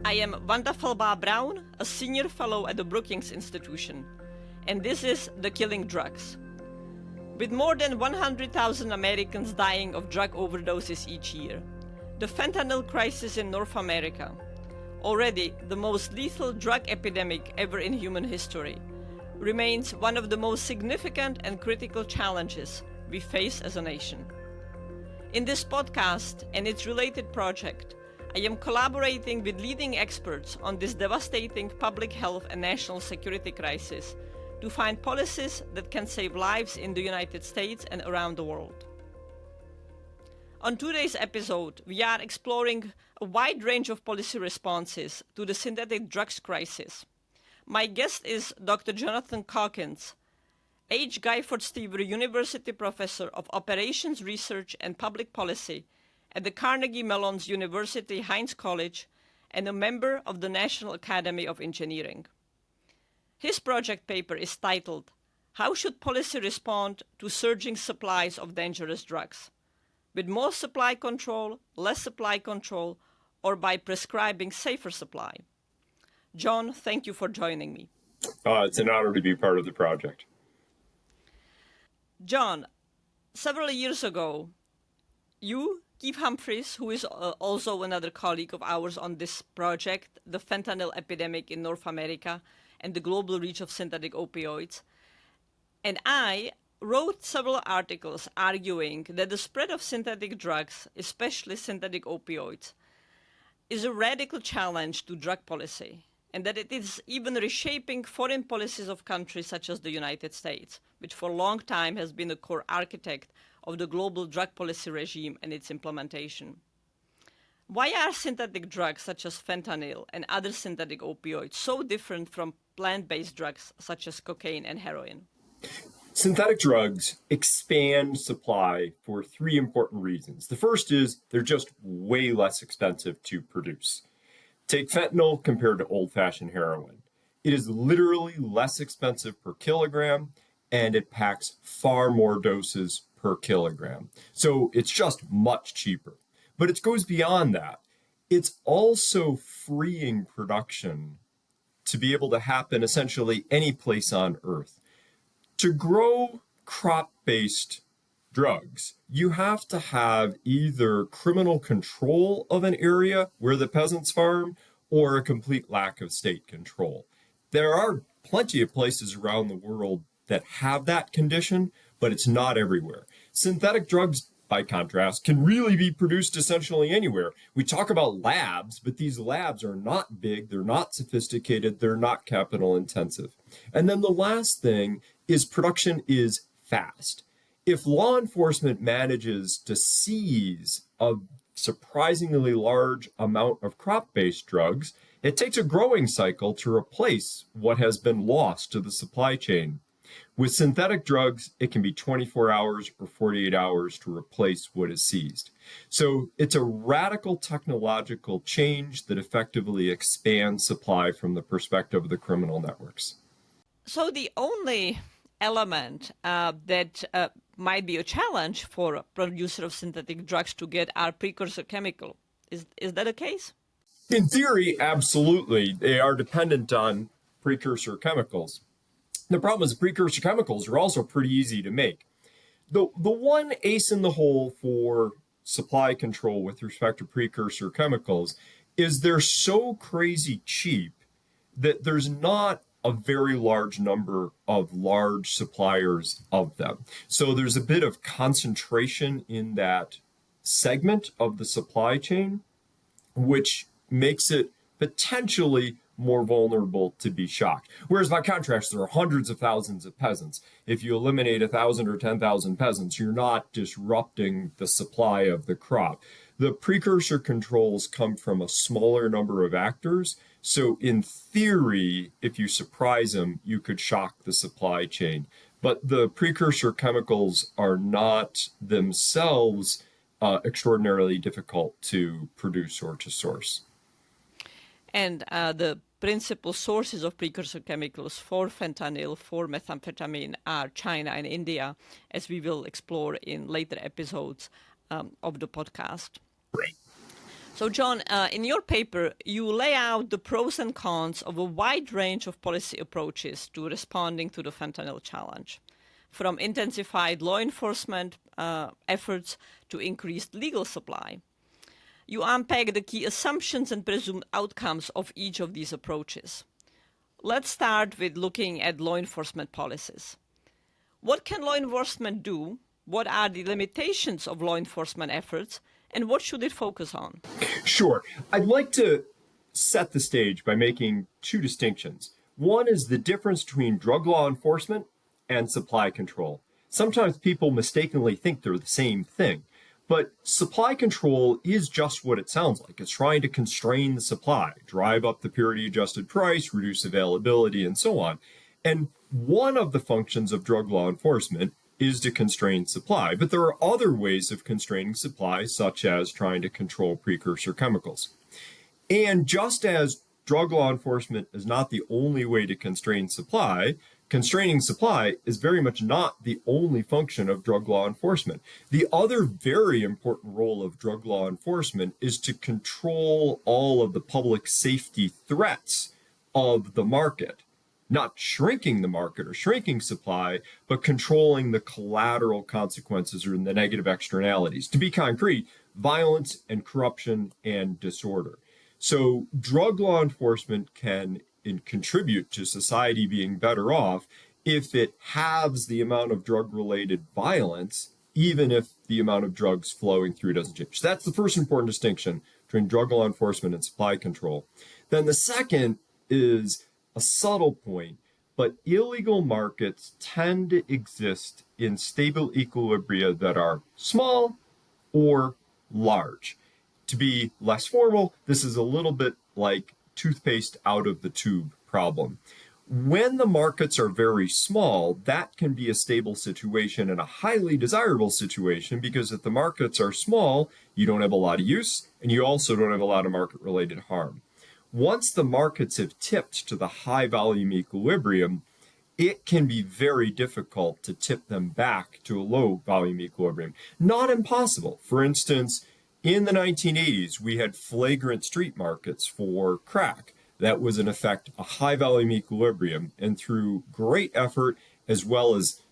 I am Vanda Felbab-Brown, a senior fellow at the Brookings Institution, and this is The Killing Drugs. With more than 100,000 Americans dying of drug overdoses each year, the fentanyl crisis in North America, already the most lethal drug epidemic ever in human history, remains one of the most significant and critical challenges we face as a nation. In this podcast and its related project, I am collaborating with leading experts on this devastating public health and national security crisis to find policies that can save lives in the United States and around the world. On today's episode, we are exploring a wide range of policy responses to the synthetic drugs crisis. My guest is Dr. Jonathan Caulkins, H. Guy Fawkes Stieber University Professor of Operations Research and Public Policy at the Carnegie Mellon University Heinz College and a member of the National Academy of Engineering. His project paper is titled, "How Should Policy Respond to Surging Supplies of Dangerous Drugs? With more supply control, less supply control, or by prescribing safer supply?" John, thank you for joining me. It's an honor to be part of the project. John, several years ago, you, Keith Humphreys, who is also another colleague of ours on this project, the fentanyl epidemic in North America and the global reach of synthetic opioids, and I wrote several articles arguing that the spread of synthetic drugs, especially synthetic opioids, is a radical challenge to drug policy, and that it is even reshaping foreign policies of countries such as the United States, which for a long time has been a core architect of the global drug policy regime and its implementation. Why are synthetic drugs such as fentanyl and other synthetic opioids so different from plant-based drugs such as cocaine and heroin? Synthetic drugs expand supply for three important reasons. The first is they're just way less expensive to produce. Take fentanyl compared to old-fashioned heroin. It is literally less expensive per kilogram, and it packs far more doses per kilogram. So it's just much cheaper. But it goes beyond that. It's also freeing production to be able to happen essentially any place on Earth. To grow crop-based drugs, you have to have either criminal control of an area where the peasants farm or a complete lack of state control. There are plenty of places around the world that have that condition, but it's not everywhere. Synthetic drugs, by contrast, can really be produced essentially anywhere. We talk about labs, but these labs are not big, they're not sophisticated, they're not capital intensive. And then the last thing is production is fast. If law enforcement manages to seize a surprisingly large amount of crop-based drugs, it takes a growing cycle to replace what has been lost to the supply chain. With synthetic drugs, it can be 24 hours or 48 hours to replace what is seized. So it's a radical technological change that effectively expands supply from the perspective of the criminal networks. So the only element that might be a challenge for a producer of synthetic drugs to get are precursor chemical. Is that the case? In theory, absolutely. They are dependent on precursor chemicals. The problem is precursor chemicals are also pretty easy to make. The one ace in the hole for supply control with respect to precursor chemicals is they're so crazy cheap that there's not a very large number of large suppliers of them. So there's a bit of concentration in that segment of the supply chain, which makes it potentially more vulnerable to be shocked. Whereas by contrast, there are hundreds of thousands of peasants. If you eliminate 1,000 or 10,000 peasants, you're not disrupting the supply of the crop. The precursor controls come from a smaller number of actors. So in theory, if you surprise them, you could shock the supply chain. But the precursor chemicals are not themselves extraordinarily difficult to produce or to source. And the principal sources of precursor chemicals for fentanyl, for methamphetamine are China and India, as we will explore in later episodes of the podcast. Right. So, John, in your paper, you lay out the pros and cons of a wide range of policy approaches to responding to the fentanyl challenge, from intensified law enforcement efforts to increased legal supply. You unpack the key assumptions and presumed outcomes of each of these approaches. Let's start with looking at law enforcement policies. What can law enforcement do? What are the limitations of law enforcement efforts? And what should it focus on? Sure. I'd like to set the stage by making two distinctions. One is the difference between drug law enforcement and supply control. Sometimes people mistakenly think they're the same thing, but supply control is just what it sounds like. It's trying to constrain the supply, drive up the purity adjusted price, reduce availability, and so on. And one of the functions of drug law enforcement is to constrain supply. But there are other ways of constraining supply, such as trying to control precursor chemicals. And just as drug law enforcement is not the only way to constraining supply is very much not the only function of drug law enforcement. The other very important role of drug law enforcement is to control all of the public safety threats of the market. Not shrinking the market or shrinking supply, but controlling the collateral consequences or the negative externalities. To be concrete, violence and corruption and disorder. So drug law enforcement can contribute to society being better off if it halves the amount of drug-related violence, even if the amount of drugs flowing through doesn't change. So that's the first important distinction between drug law enforcement and supply control. Then the second is a subtle point, but illegal markets tend to exist in stable equilibria that are small or large. To be less formal, this is a little bit like toothpaste out of the tube problem. When the markets are very small, that can be a stable situation and a highly desirable situation, because if the markets are small, you don't have a lot of use and you also don't have a lot of market-related harm. Once the markets have tipped to the high volume equilibrium, it can be very difficult to tip them back to a low volume equilibrium. Not impossible. For instance, in the 1980s, we had flagrant street markets for crack. That was in effect a high volume equilibrium, and through great effort as well as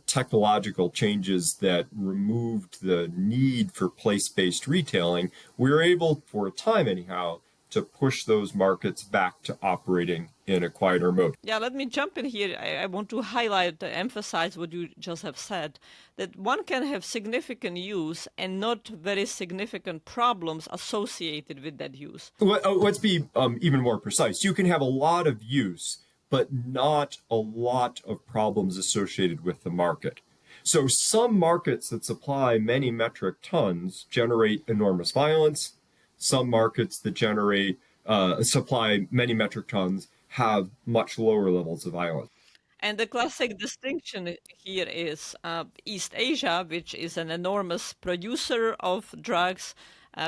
technological changes that removed the need for place-based retailing, we were able, for a time anyhow, to push those markets back to operating in a quieter mode. Yeah, let me jump in here. I want to highlight, emphasize what you just have said, that one can have significant use and not very significant problems associated with that use. Let's be even more precise. You can have a lot of use, but not a lot of problems associated with the market. So some markets that supply many metric tons generate enormous violence. Some markets that supply many metric tons have much lower levels of violence. And the classic distinction here is East Asia, which is an enormous producer of drugs,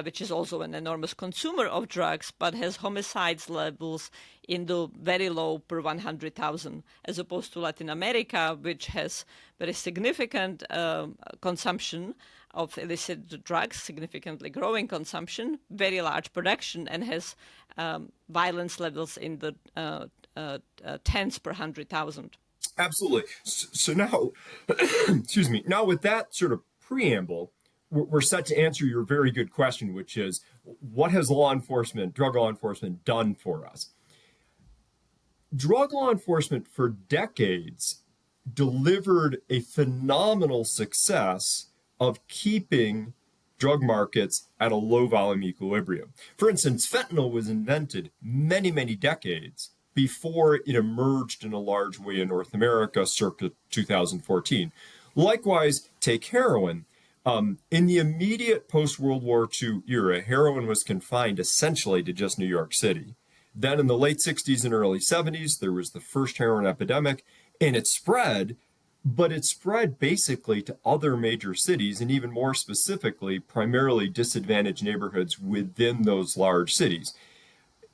which is also an enormous consumer of drugs, but has homicides levels in the very low per 100,000, as opposed to Latin America, which has very significant consumption of illicit drugs, significantly growing consumption, very large production, and has violence levels in the tens per 100,000. Absolutely. So now, excuse me, now with that sort of preamble, we're set to answer your very good question, which is, what has drug law enforcement done for us? Drug law enforcement for decades delivered a phenomenal success of keeping drug markets at a low volume equilibrium. For instance, fentanyl was invented many, many decades before it emerged in a large way in North America circa 2014. Likewise, take heroin. In the immediate post-World War II era, heroin was confined essentially to just New York City. Then in the late 60s and early 70s, there was the first heroin epidemic, and it spread, but it spread basically to other major cities, and even more specifically, primarily disadvantaged neighborhoods within those large cities.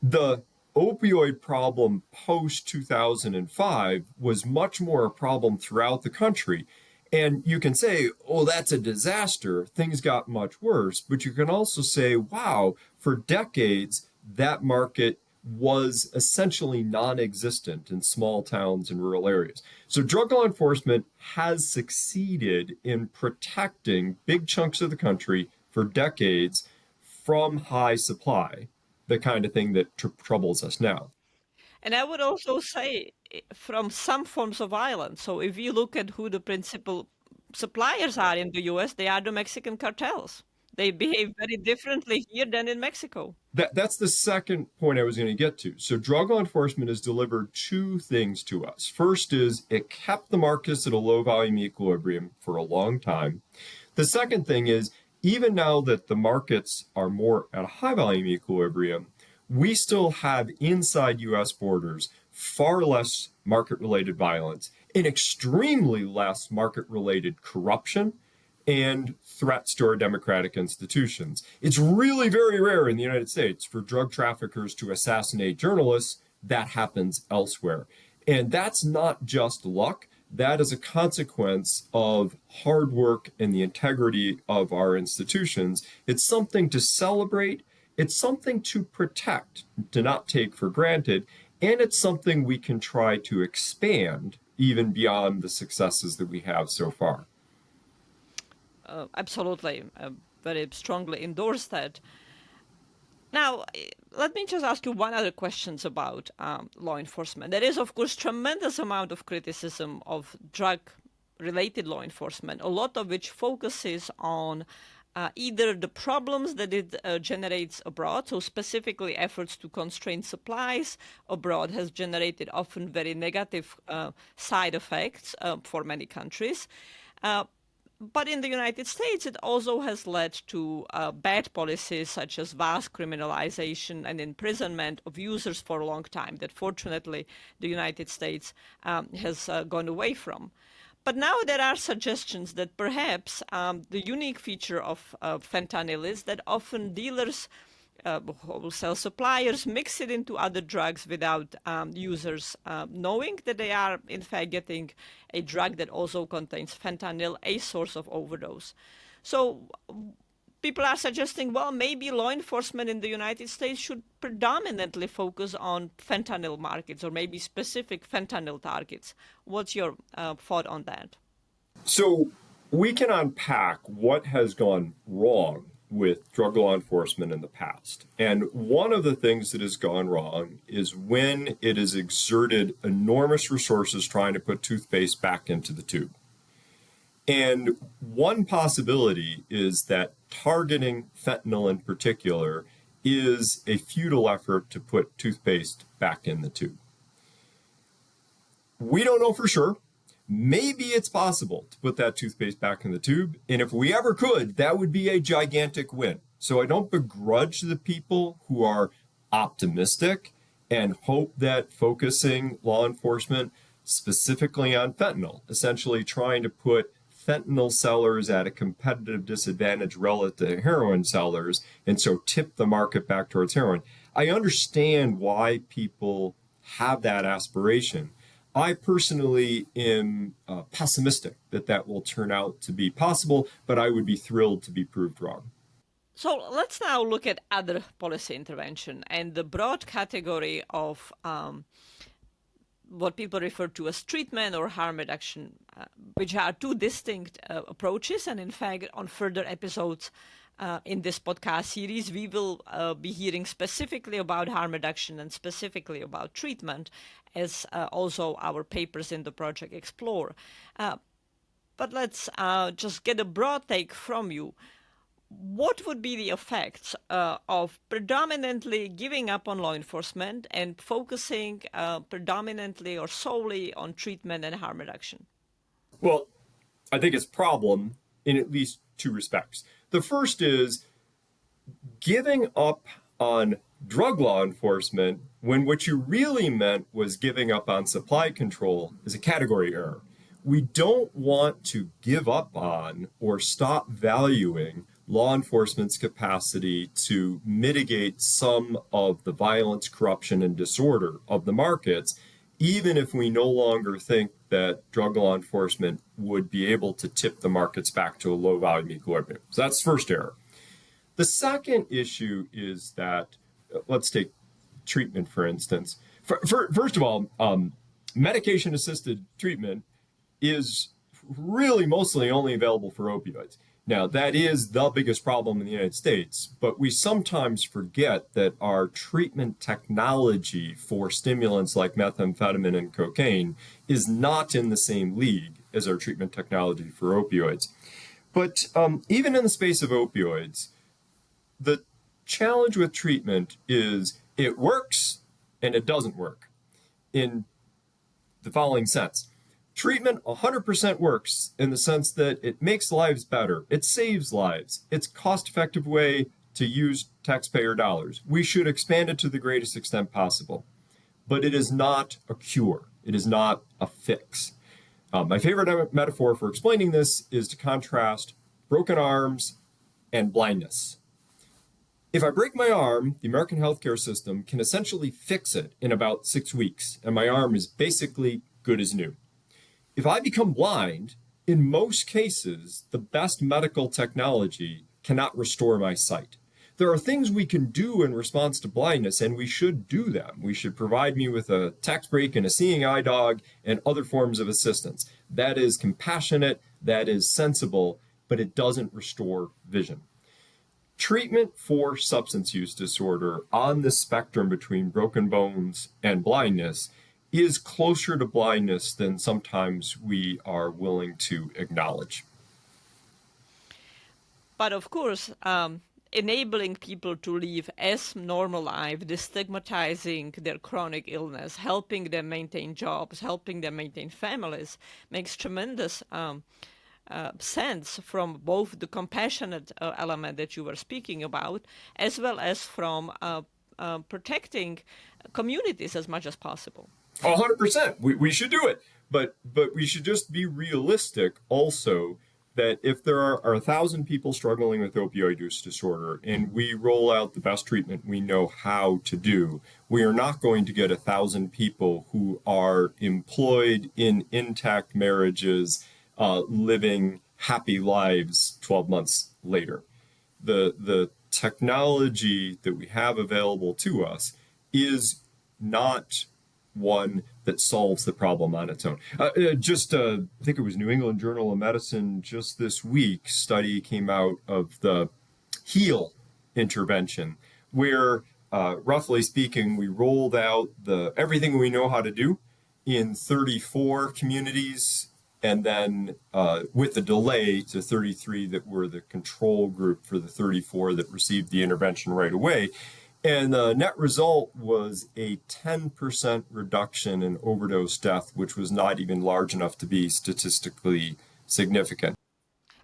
The opioid problem post-2005 was much more a problem throughout the country. And you can say, oh, that's a disaster. Things got much worse. But you can also say, wow, for decades, that market was essentially non-existent in small towns and rural areas. So drug law enforcement has succeeded in protecting big chunks of the country for decades from high supply, the kind of thing that troubles us now. And I would also say from some forms of violence. So if you look at who the principal suppliers are in the US, they are the Mexican cartels. They behave very differently here than in Mexico. That's the second point I was going to get to. So drug law enforcement has delivered two things to us. First is it kept the markets at a low volume equilibrium for a long time. The second thing is even now that the markets are more at a high volume equilibrium, we still have inside US borders far less market related violence and extremely less market related corruption and threats to our democratic institutions. It's really very rare in the United States for drug traffickers to assassinate journalists. That happens elsewhere. And that's not just luck. That is a consequence of hard work and the integrity of our institutions. It's something to celebrate. It's something to protect, to not take for granted. And it's something we can try to expand even beyond the successes that we have so far. Absolutely, very strongly endorse that. Now, let me just ask you one other question about law enforcement. There is, of course, tremendous amount of criticism of drug-related law enforcement, a lot of which focuses on either the problems that it generates abroad, so specifically efforts to constrain supplies abroad has generated often very negative side effects for many countries. But in the United States, it also has led to bad policies such as vast criminalization and imprisonment of users for a long time that fortunately the United States has gone away from. But now there are suggestions that perhaps the unique feature of fentanyl is that often dealers, wholesale suppliers mix it into other drugs without users knowing that they are in fact getting a drug that also contains fentanyl, a source of overdose. So people are suggesting, well, maybe law enforcement in the United States should predominantly focus on fentanyl markets or maybe specific fentanyl targets. What's your thought on that? So we can unpack what has gone wrong with drug law enforcement in the past. And one of the things that has gone wrong is when it has exerted enormous resources trying to put toothpaste back into the tube. And one possibility is that targeting fentanyl in particular is a futile effort to put toothpaste back in the tube. We don't know for sure. Maybe it's possible to put that toothpaste back in the tube. And if we ever could, that would be a gigantic win. So I don't begrudge the people who are optimistic and hope that focusing law enforcement specifically on fentanyl, essentially trying to put fentanyl sellers at a competitive disadvantage relative to heroin sellers, and so tip the market back towards heroin. I understand why people have that aspiration. I personally am pessimistic that that will turn out to be possible, but I would be thrilled to be proved wrong. So let's now look at other policy intervention and the broad category of what people refer to as treatment or harm reduction, which are two distinct approaches. And in fact, on further episodes in this podcast series, we will be hearing specifically about harm reduction and specifically about treatment, as also our papers in the project explore. But let's just get a broad take from you. What would be the effects of predominantly giving up on law enforcement and focusing predominantly or solely on treatment and harm reduction? Well, I think it's a problem in at least two respects. The first is giving up on drug law enforcement when what you really meant was giving up on supply control is a category error. We don't want to give up on or stop valuing law enforcement's capacity to mitigate some of the violence, corruption, and disorder of the markets, even if we no longer think that drug law enforcement would be able to tip the markets back to a low volume equilibrium. So that's the first error. The second issue is that, let's take treatment, for instance. First of all, medication-assisted treatment is really mostly only available for opioids. Now, that is the biggest problem in the United States, but we sometimes forget that our treatment technology for stimulants like methamphetamine and cocaine is not in the same league as our treatment technology for opioids. But even in the space of opioids, the challenge with treatment is it works and it doesn't work in the following sense. Treatment 100% works in the sense that it makes lives better. It saves lives. It's a cost-effective way to use taxpayer dollars. We should expand it to the greatest extent possible. But it is not a cure. It is not a fix. My favorite metaphor for explaining this is to contrast broken arms and blindness. If I break my arm, the American healthcare system can essentially fix it in about 6 weeks, and my arm is basically good as new. If I become blind, in most cases, the best medical technology cannot restore my sight. There are things we can do in response to blindness, and we should do them. We should provide me with a tax break and a seeing eye dog and other forms of assistance. That is compassionate, that is sensible, but it doesn't restore vision. Treatment for substance use disorder on the spectrum between broken bones and blindness is closer to blindness than sometimes we are willing to acknowledge. But of course, enabling people to live as normal life, destigmatizing their chronic illness, helping them maintain jobs, helping them maintain families, makes tremendous sense from both the compassionate element that you were speaking about, as well as from protecting communities as much as possible. 100%. We should do it. But we should just be realistic also that if there are 1,000 people struggling with opioid use disorder and we roll out the best treatment we know how to do, we are not going to get 1,000 people who are employed in intact marriages, living happy lives 12 months later. The technology that we have available to us is not one that solves the problem on its own. I think it was New England Journal of Medicine just this week, study came out of the HEAL intervention, where roughly speaking, we rolled out everything we know how to do in 34 communities, and then with the delay to 33 that were the control group for the 34 that received the intervention right away. And the net result was a 10% reduction in overdose death, which was not even large enough to be statistically significant.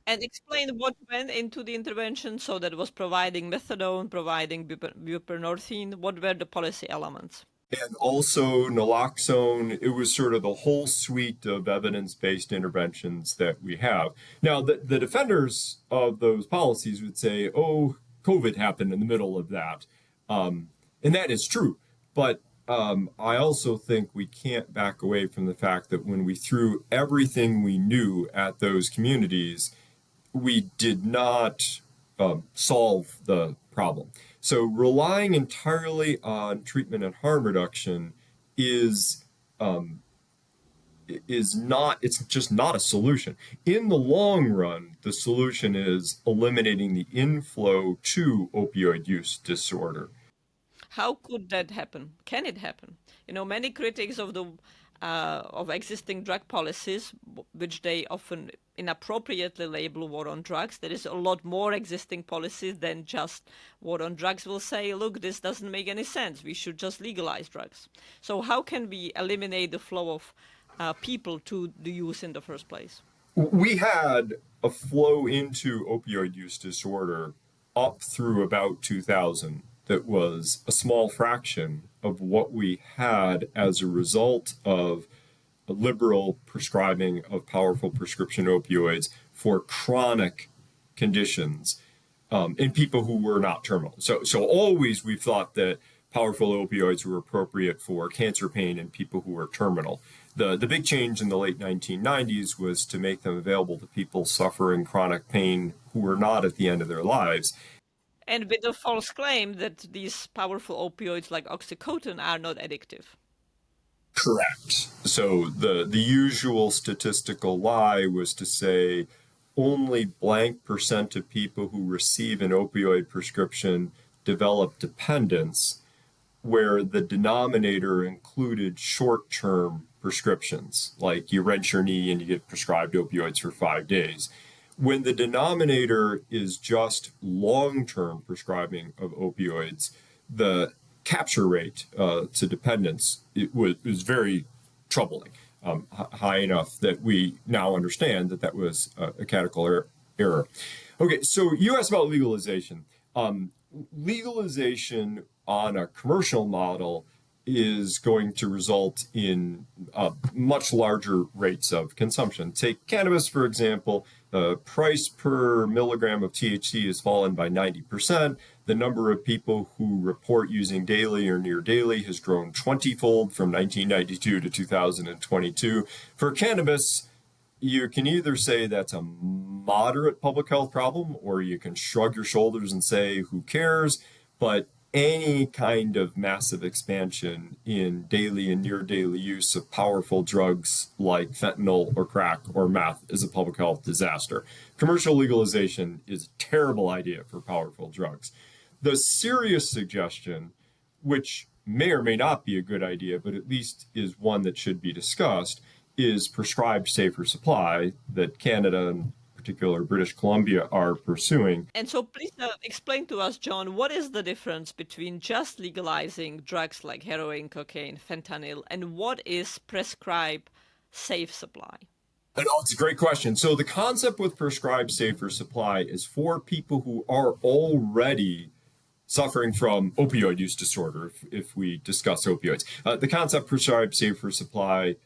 And explain what went into the intervention. So that was providing methadone, providing buprenorphine. What were the policy elements? And also naloxone. It was sort of the whole suite of evidence-based interventions that we have. Now, the defenders of those policies would say, oh, COVID happened in the middle of that. And that is true. But I also think we can't back away from the fact that when we threw everything we knew at those communities, we did not solve the problem. So relying entirely on treatment and harm reduction is not, it's just not a solution. In the long run, the solution is eliminating the inflow to opioid use disorder. How could that happen? Can it happen? You know, many critics of the of existing drug policies, which they often inappropriately label war on drugs. There is a lot more existing policies than just war on drugs will say, look, this doesn't make any sense. We should just legalize drugs. So how can we eliminate the flow of people to the use in the first place? We had a flow into opioid use disorder up through about 2000 that was a small fraction of what we had as a result of a liberal prescribing of powerful prescription opioids for chronic conditions in people who were not terminal. So always we've thought that powerful opioids were appropriate for cancer pain in people who are terminal. The big change in the late 1990s was to make them available to people suffering chronic pain who were not at the end of their lives. And with the false claim that these powerful opioids like oxycodone are not addictive. Correct. So the usual statistical lie was to say only blank percent of people who receive an opioid prescription develop dependence, where the denominator included short-term prescriptions, like you wrench your knee and you get prescribed opioids for 5 days. When the denominator is just long-term prescribing of opioids, the capture rate to dependence was very troubling, high enough that we now understand that that was a catechal error. Okay, so you asked about legalization. Legalization on a commercial model is going to result in much larger rates of consumption. Take cannabis, for example. The price per milligram of THC has fallen by 90%. The number of people who report using daily or near daily has grown 20-fold from 1992 to 2022. For cannabis, you can either say that's a moderate public health problem, or you can shrug your shoulders and say, who cares? But any kind of massive expansion in daily and near daily use of powerful drugs like fentanyl or crack or meth is a public health disaster. Commercial legalization is a terrible idea for powerful drugs. The serious suggestion, which may or may not be a good idea, but at least is one that should be discussed, is prescribed safer supply that Canada and particular British Columbia are pursuing. And so please explain to us, John, what is the difference between just legalizing drugs like heroin, cocaine, fentanyl, and what is prescribed safe supply? It's a great question. So the concept with prescribed safer supply is for people who are already suffering from opioid use disorder, if we discuss opioids. The concept prescribed safer supply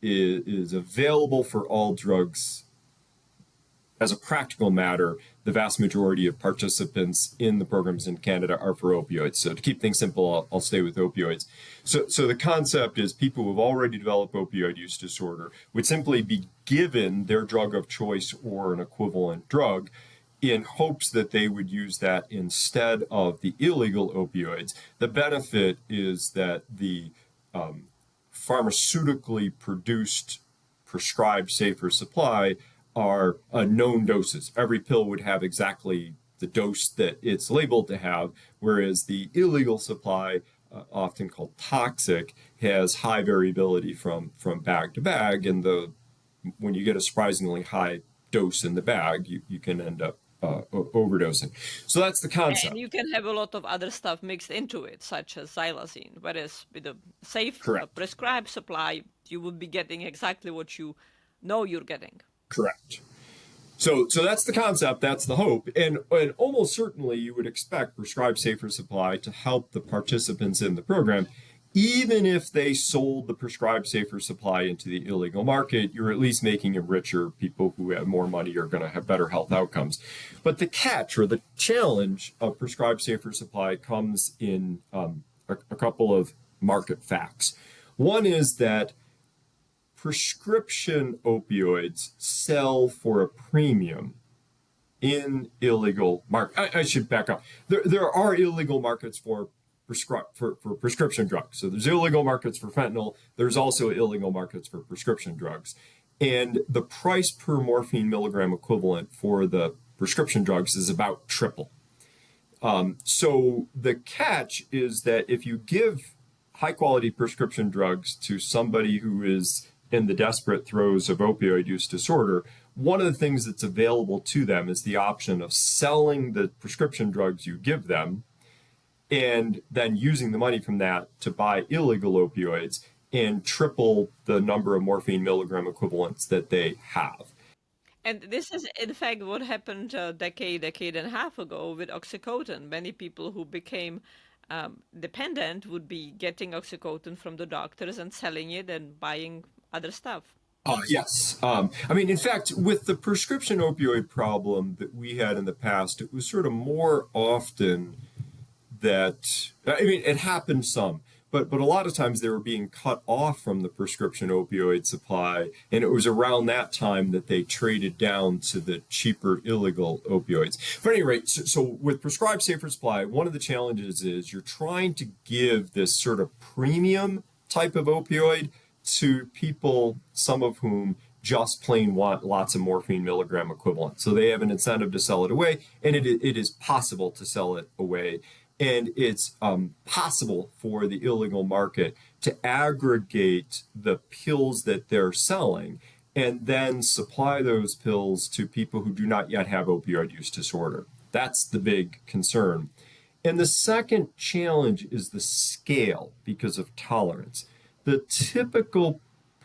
is available for all drugs. As a practical matter, the vast majority of participants in the programs in Canada are for opioids. So to keep things simple, I'll stay with opioids. So the concept is people who have already developed opioid use disorder would simply be given their drug of choice or an equivalent drug in hopes that they would use that instead of the illegal opioids. The benefit is that the pharmaceutically produced prescribed safer supply are known doses. Every pill would have exactly the dose that it's labeled to have, whereas the illegal supply, often called toxic, has high variability from bag to bag, and when you get a surprisingly high dose in the bag, you can end up overdosing. So that's the concept. And you can have a lot of other stuff mixed into it, such as xylazine, whereas with a safe prescribed supply, you would be getting exactly what you know you're getting. Correct. So that's the concept, that's the hope, and almost certainly you would expect prescribed safer supply to help the participants in the program. Even if they sold the prescribed safer supply into the illegal market, you're at least making it richer. People who have more money are going to have better health outcomes. But the catch, or the challenge of prescribed safer supply, comes in a couple of market facts. One is that prescription opioids sell for a premium in illegal market. I should back up. There are illegal markets for prescription drugs. So there's illegal markets for fentanyl. There's also illegal markets for prescription drugs. And the price per morphine milligram equivalent for the prescription drugs is about triple. So the catch is that if you give high quality prescription drugs to somebody who is in the desperate throes of opioid use disorder, one of the things that's available to them is the option of selling the prescription drugs you give them and then using the money from that to buy illegal opioids and triple the number of morphine milligram equivalents that they have. And this is, in fact, what happened a decade and a half ago with oxycodone. Many people who became dependent would be getting oxycodone from the doctors and selling it and buying other stuff. Yes. In fact, with the prescription opioid problem that we had in the past, it was sort of more often that, it happened some, but a lot of times they were being cut off from the prescription opioid supply, and it was around that time that they traded down to the cheaper illegal opioids. But at any rate, so with prescribed safer supply, one of the challenges is you're trying to give this sort of premium type of opioid to people, some of whom just plain want lots of morphine milligram equivalent. So they have an incentive to sell it away, and it is possible to sell it away. And it's possible for the illegal market to aggregate the pills that they're selling and then supply those pills to people who do not yet have opioid use disorder. That's the big concern. And the second challenge is the scale because of tolerance. The typical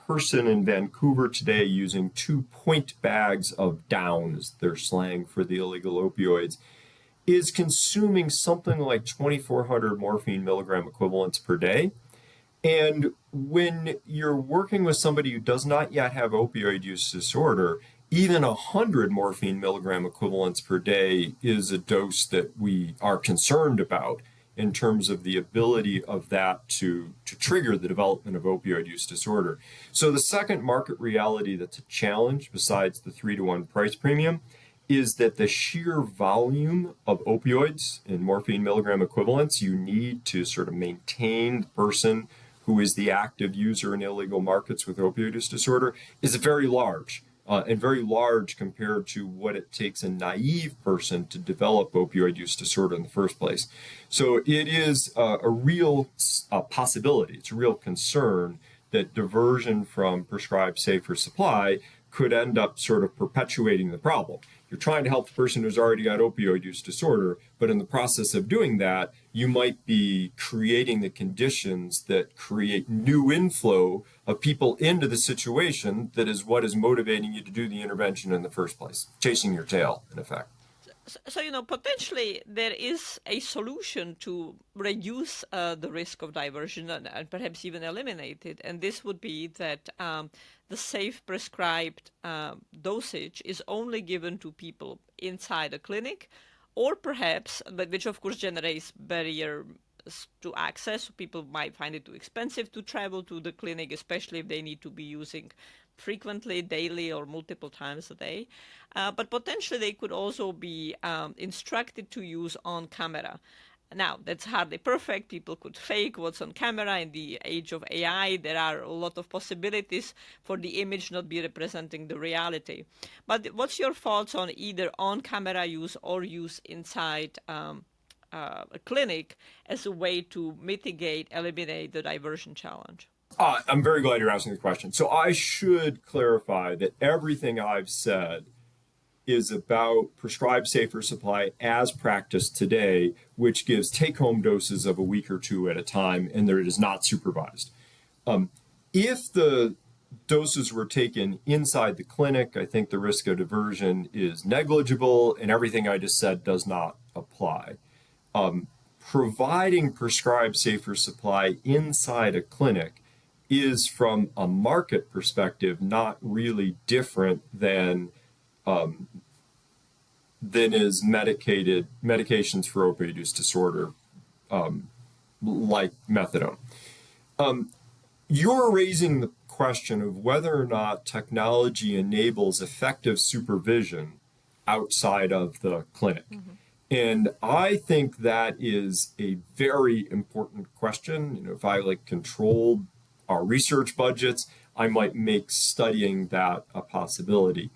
person in Vancouver today using 2-point bags of downs, their slang for the illegal opioids, is consuming something like 2,400 morphine milligram equivalents per day. And when you're working with somebody who does not yet have opioid use disorder, even 100 morphine milligram equivalents per day is a dose that we are concerned about in terms of the ability of that to trigger the development of opioid use disorder. So the second market reality that's a challenge, besides the 3-to-1 price premium, is that the sheer volume of opioids in morphine milligram equivalents you need to sort of maintain the person who is the active user in illegal markets with opioid use disorder is very large. And very large compared to what it takes a naive person to develop opioid use disorder in the first place. So it is a real possibility. It's a real concern that diversion from prescribed safer supply could end up sort of perpetuating the problem. You're trying to help the person who's already got opioid use disorder, but in the process of doing that, you might be creating the conditions that create new inflow of people into the situation that is what is motivating you to do the intervention in the first place, chasing your tail, in effect. So, potentially there is a solution to reduce the risk of diversion and perhaps even eliminate it. And this would be that the safe prescribed dosage is only given to people inside a clinic, or perhaps, which of course generates barrier to access. People might find it too expensive to travel to the clinic, especially if they need to be using frequently, daily, or multiple times a day. But potentially they could also be instructed to use on camera. Now, that's hardly perfect. People could fake what's on camera. In the age of AI, there are a lot of possibilities for the image not be representing the reality. But what's your thoughts on either on-camera use or use inside a clinic as a way to mitigate, eliminate the diversion challenge? I'm very glad you're asking the question. So I should clarify that everything I've said is about prescribed safer supply as practiced today, which gives take-home doses of a week or two at a time, and there it is not supervised. If the doses were taken inside the clinic, I think the risk of diversion is negligible, and everything I just said does not apply. Providing prescribed safer supply inside a clinic is, from a market perspective, not really different than is medications for opioid use disorder, like methadone. You're raising the question of whether or not technology enables effective supervision outside of the clinic. Mm-hmm. And I think that is a very important question. If I controlled our research budgets, I might make studying that a possibility.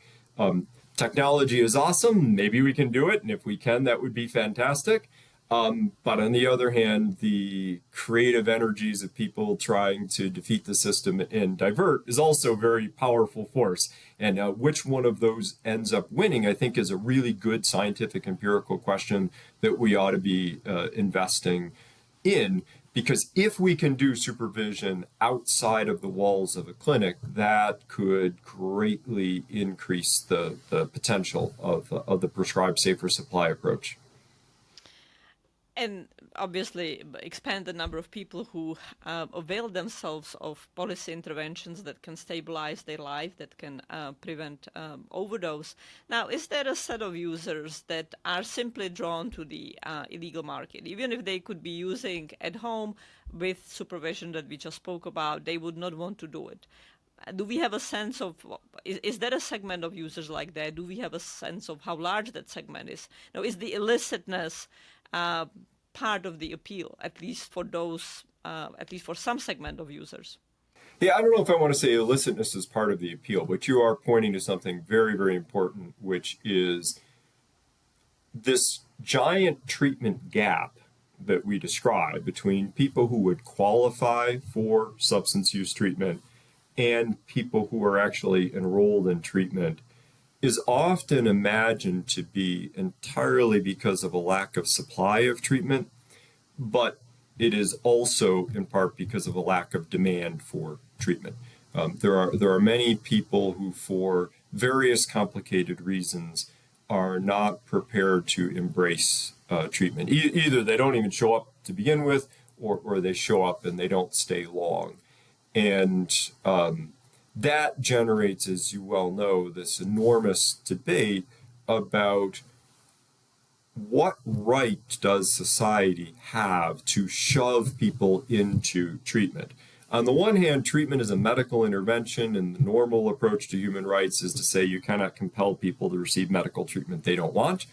Technology is awesome. Maybe we can do it. And if we can, that would be fantastic. But on the other hand, the creative energies of people trying to defeat the system and divert is also a very powerful force. And which one of those ends up winning, I think, is a really good scientific empirical question that we ought to be investing in. Because if we can do supervision outside of the walls of a clinic, that could greatly increase the potential of the prescribed safer supply approach. And obviously expand the number of people who avail themselves of policy interventions that can stabilize their life, that can prevent overdose. Now, is there a set of users that are simply drawn to the illegal market? Even if they could be using at home with supervision that we just spoke about, they would not want to do it. Do we have a sense of, is there a segment of users like that? Do we have a sense of how large that segment is? Now, is the illicitness part of the appeal, at least for those, at least for some segment of users? Yeah, I don't know if I want to say illicitness is part of the appeal, but you are pointing to something very, very important, which is this giant treatment gap that we describe between people who would qualify for substance use treatment and people who are actually enrolled in treatment is often imagined to be entirely because of a lack of supply of treatment, but it is also in part because of a lack of demand for treatment. There are many people who, for various complicated reasons, are not prepared to embrace treatment. Either they don't even show up to begin with, or they show up and they don't stay long. And that generates, as you well know, this enormous debate about what right does society have to shove people into treatment. On the one hand, treatment is a medical intervention, and the normal approach to human rights is to say you cannot compel people to receive medical treatment they don't want.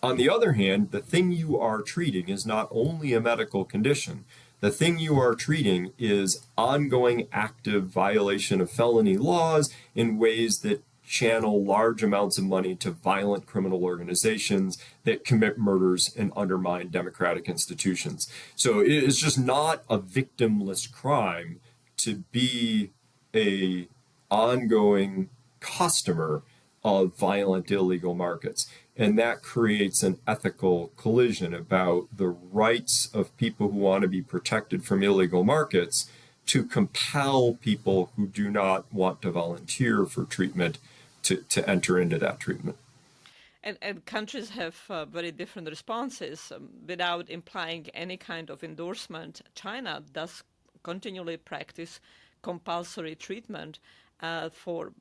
On the other hand, the thing you are treating is not only a medical condition. The thing you are treating is ongoing active violation of felony laws in ways that channel large amounts of money to violent criminal organizations that commit murders and undermine democratic institutions. So it's just not a victimless crime to be a ongoing customer of violent illegal markets. And that creates an ethical collision about the rights of people who want to be protected from illegal markets to compel people who do not want to volunteer for treatment to enter into that treatment. And countries have very different responses. Without implying any kind of endorsement, China does continually practice compulsory treatment for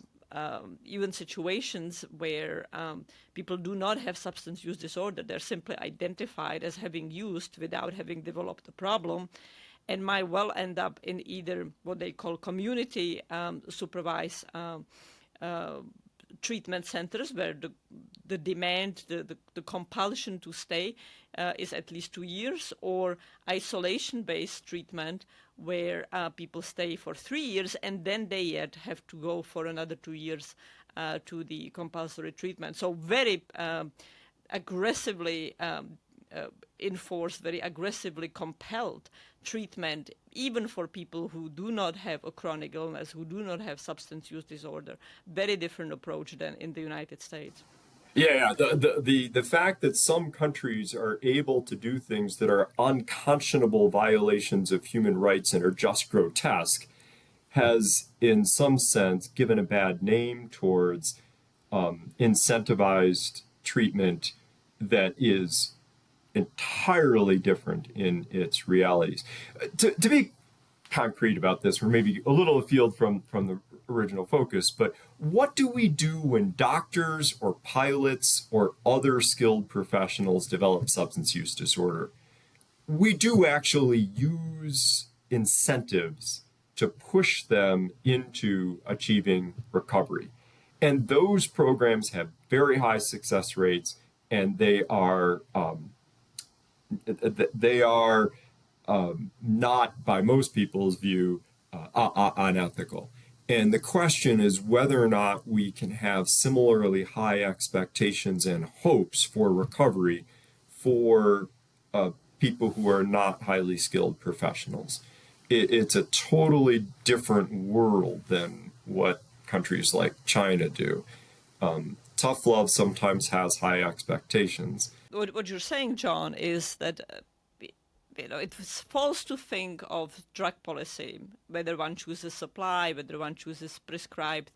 even situations where people do not have substance use disorder. They're simply identified as having used without having developed a problem, and might well end up in either what they call community supervised treatment centers, where the demand, the compulsion to stay is at least 2 years, or isolation-based treatment where people stay for 3 years and then they yet have to go for another 2 years to the compulsory treatment. So very aggressively enforced, very aggressively compelled treatment, even for people who do not have a chronic illness, who do not have substance use disorder. Very different approach than in the United States. Yeah, the fact that some countries are able to do things that are unconscionable violations of human rights and are just grotesque has, in some sense, given a bad name towards incentivized treatment that is entirely different in its realities. To be concrete about this, we're maybe a little afield from the original focus, but what do we do when doctors or pilots or other skilled professionals develop substance use disorder? We do actually use incentives to push them into achieving recovery. And those programs have very high success rates, and they are not, by most people's view, unethical. And the question is whether or not we can have similarly high expectations and hopes for recovery for people who are not highly skilled professionals. It's a totally different world than what countries like China do. Tough love sometimes has high expectations. What you're saying, John, is that it's false to think of drug policy, whether one chooses supply, whether one chooses prescribed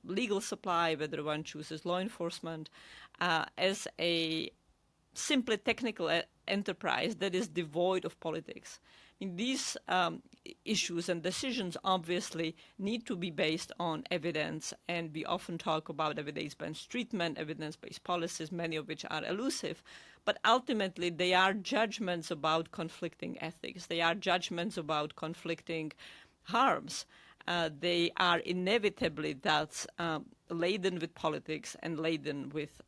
legal supply, whether one chooses law enforcement, as a simply technical enterprise that is devoid of politics. I mean, these issues and decisions obviously need to be based on evidence, and we often talk about evidence-based treatment, evidence-based policies, many of which are elusive, but ultimately they are judgments about conflicting ethics. They are judgments about conflicting harms. They are inevitably thus laden with politics and laden with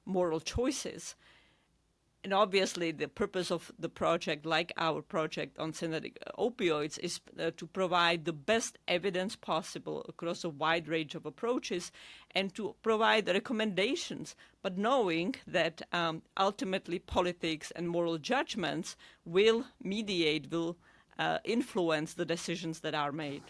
moral choices. And obviously, the purpose of the project, like our project on synthetic opioids, is to provide the best evidence possible across a wide range of approaches and to provide recommendations, but knowing that ultimately politics and moral judgments will mediate, will influence the decisions that are made.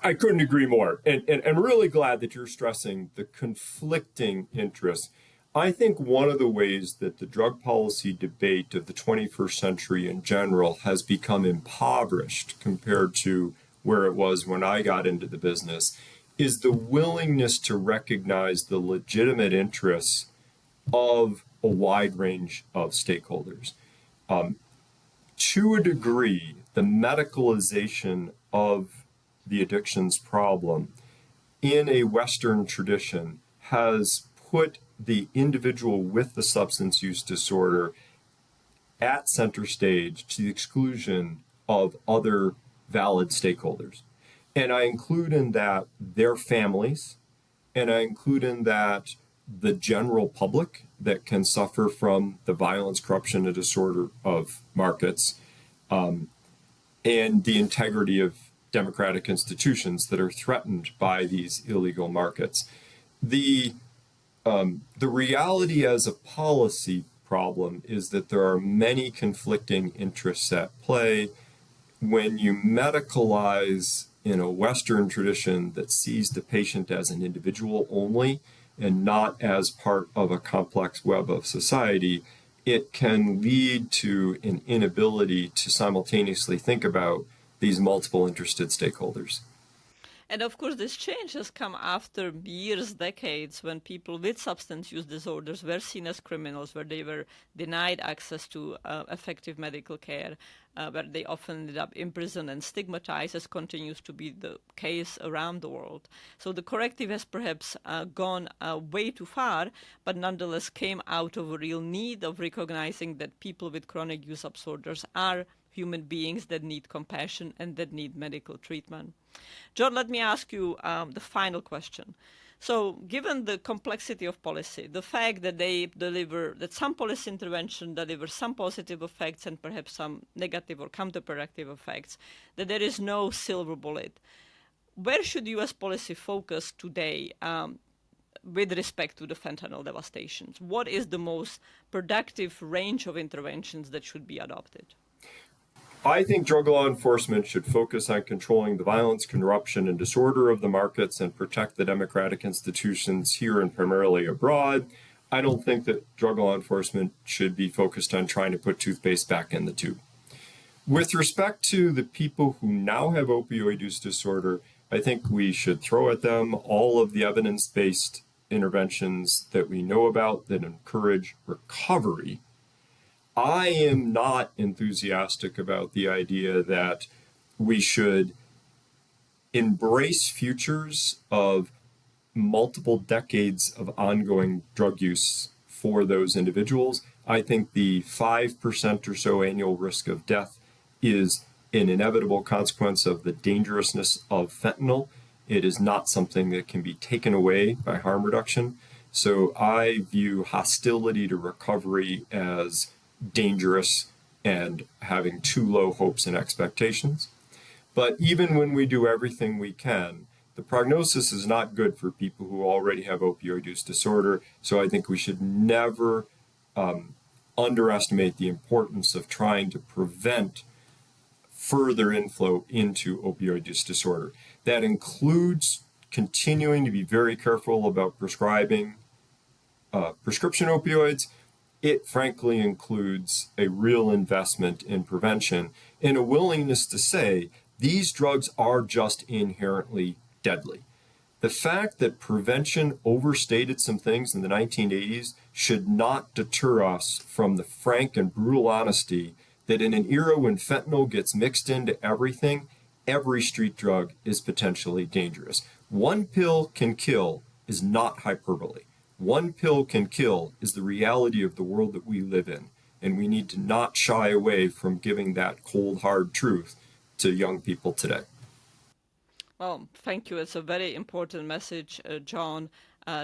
I couldn't agree more. And I'm really glad that you're stressing the conflicting interests. I think one of the ways that the drug policy debate of the 21st century in general has become impoverished compared to where it was when I got into the business is the willingness to recognize the legitimate interests of a wide range of stakeholders. To a degree, the medicalization of the addictions problem in a Western tradition has put the individual with the substance use disorder at center stage to the exclusion of other valid stakeholders. And I include in that their families, and I include in that the general public that can suffer from the violence, corruption, and disorder of markets, and the integrity of democratic institutions that are threatened by these illegal markets. The reality as a policy problem is that there are many conflicting interests at play. When you medicalize in a Western tradition that sees the patient as an individual only and not as part of a complex web of society, it can lead to an inability to simultaneously think about these multiple interested stakeholders. And of course, this change has come after years, decades, when people with substance use disorders were seen as criminals, where they were denied access to effective medical care, where they often ended up imprisoned and stigmatized, as continues to be the case around the world. So the corrective has perhaps gone way too far, but nonetheless came out of a real need of recognizing that people with chronic use disorders are human beings that need compassion and that need medical treatment. John, let me ask you the final question. So given the complexity of policy, the fact that that some policy intervention delivers some positive effects and perhaps some negative or counterproductive effects, that there is no silver bullet, where should U.S. policy focus today with respect to the fentanyl devastations? What is the most productive range of interventions that should be adopted? I think drug law enforcement should focus on controlling the violence, corruption, and disorder of the markets and protect the democratic institutions here and primarily abroad. I don't think that drug law enforcement should be focused on trying to put toothpaste back in the tube. With respect to the people who now have opioid use disorder, I think we should throw at them all of the evidence-based interventions that we know about that encourage recovery. I am not enthusiastic about the idea that we should embrace futures of multiple decades of ongoing drug use for those individuals. I think the 5% or so annual risk of death is an inevitable consequence of the dangerousness of fentanyl. It is not something that can be taken away by harm reduction. So I view hostility to recovery as dangerous and having too low hopes and expectations. But even when we do everything we can, the prognosis is not good for people who already have opioid use disorder. So I think we should never underestimate the importance of trying to prevent further inflow into opioid use disorder. That includes continuing to be very careful about prescribing prescription opioids. It frankly includes a real investment in prevention and a willingness to say these drugs are just inherently deadly. The fact that prevention overstated some things in the 1980s should not deter us from the frank and brutal honesty that in an era when fentanyl gets mixed into everything, every street drug is potentially dangerous. One pill can kill is not hyperbole. One pill can kill is the reality of the world that we live in, and we need to not shy away from giving that cold, hard truth to young people today. Well, thank you. It's a very important message, John.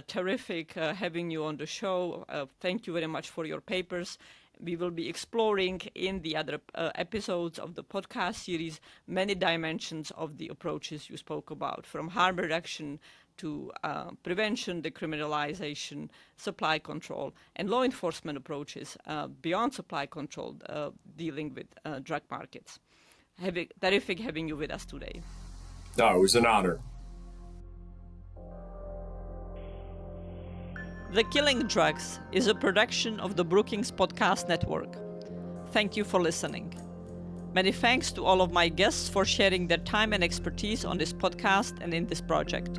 Terrific having you on the show. Thank you very much for your papers. We will be exploring in the other episodes of the podcast series many dimensions of the approaches you spoke about, from harm reduction to prevention, decriminalization, supply control, and law enforcement approaches beyond supply control, dealing with drug markets. Terrific having you with us today. No, it was an honor. The Killing Drugs is a production of the Brookings Podcast Network. Thank you for listening. Many thanks to all of my guests for sharing their time and expertise on this podcast and in this project.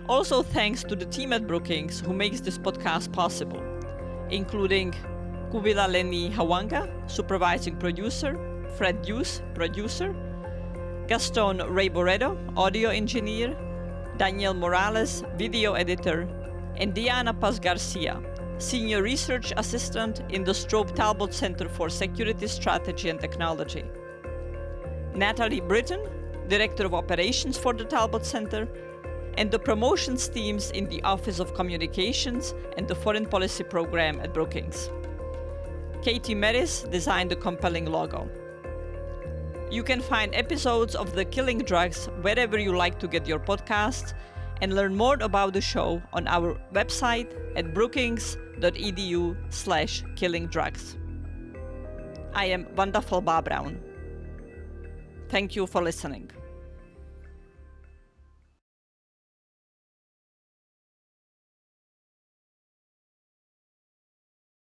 Also thanks to the team at Brookings who makes this podcast possible, including Kuvila Leni Hawanga, supervising producer, Fred Hughes, producer, Gaston Ray Boredo, audio engineer, Daniel Morales, video editor, and Diana Paz Garcia, senior research assistant in the Strobe Talbot Center for Security Strategy and Technology. Natalie Britton, director of operations for the Talbot Center, and the promotions teams in the Office of Communications and the Foreign Policy Program at Brookings. Katie Meris designed the compelling logo. You can find episodes of The Killing Drugs wherever you like to get your podcasts, and learn more about the show on our website at brookings.edu/killingdrugs. I am Vanda Felbab-Brown. Thank you for listening.